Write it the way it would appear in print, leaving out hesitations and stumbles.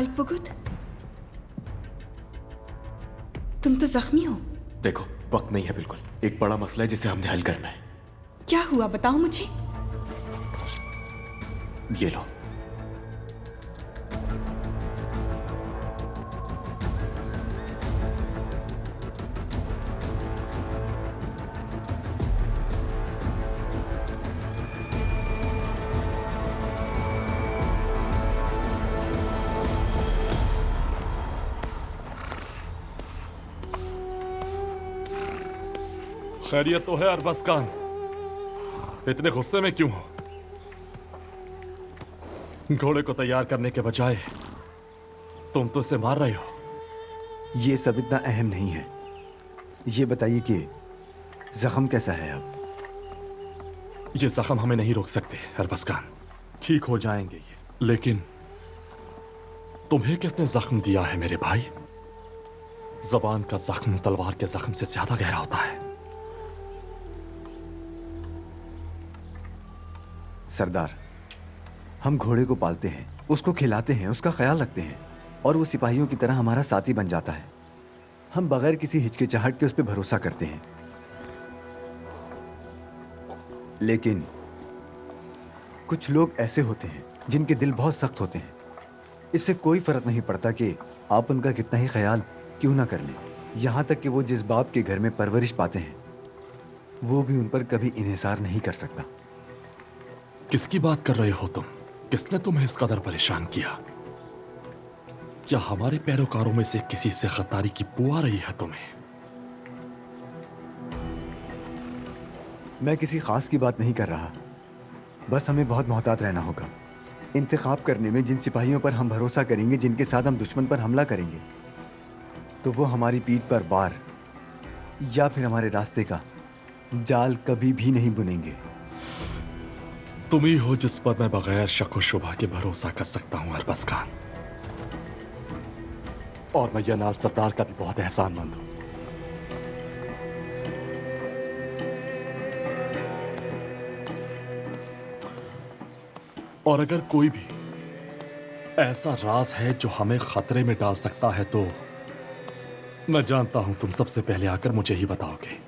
अल्पुगुट, तुम तो जख्मी हो। देखो, वक्त नहीं है बिल्कुल। एक बड़ा मसला है जिसे हमने हल करना है। क्या हुआ बताओ मुझे। ये लो। खैरियत तो है अरबाज खान? इतने गुस्से में क्यों हो? घोड़े को तैयार करने के बजाय तुम तो इसे मार रहे हो। ये सब इतना अहम नहीं है। ये बताइए कि जख्म कैसा है अब? ये जख्म हमें नहीं रोक सकते अरबाज खान। ठीक हो जाएंगे ये। लेकिन तुम्हें किसने जख्म दिया है मेरे भाई? जबान का जख्म तलवार के जख्म से ज्यादा गहरा होता है। सरदार, हम घोड़े को पालते हैं, उसको खिलाते हैं, उसका ख्याल रखते हैं और वो सिपाहियों की तरह हमारा साथी बन जाता है। हम बगैर किसी हिचकिचाहट के उस पर भरोसा करते हैं। लेकिन कुछ लोग ऐसे होते हैं जिनके दिल बहुत सख्त होते हैं। इससे कोई फर्क नहीं पड़ता कि आप उनका कितना ही ख्याल क्यों ना कर लें। यहाँ तक कि वो जिस बाप के घर में परवरिश पाते हैं वो भी उन पर कभी इन्हिसार नहीं कर सकता। किसकी बात कर रहे हो तुम? किसने तुम्हें इस कदर परेशान किया? क्या हमारे पैरोकारों में से किसी से खतारी की बू आ रही है तुम्हें? मैं किसी खास की बात नहीं कर रहा। बस हमें बहुत मोहतात रहना होगा। इंतखाब करने में जिन सिपाहियों पर हम भरोसा करेंगे, जिनके साथ हम दुश्मन पर हमला करेंगे, तो वो हमारी पीठ पर वार या फिर हमारे रास्ते का जाल कभी भी नहीं बुनेंगे। तुम ही हो जिस पर मैं बगैर शक व शुबा के भरोसा कर सकता हूं अरबाज खान। और मैं यनाल सरदार का भी बहुत एहसानमंद हूं। और अगर कोई भी ऐसा राज है जो हमें खतरे में डाल सकता है तो मैं जानता हूं तुम सबसे पहले आकर मुझे ही बताओगे।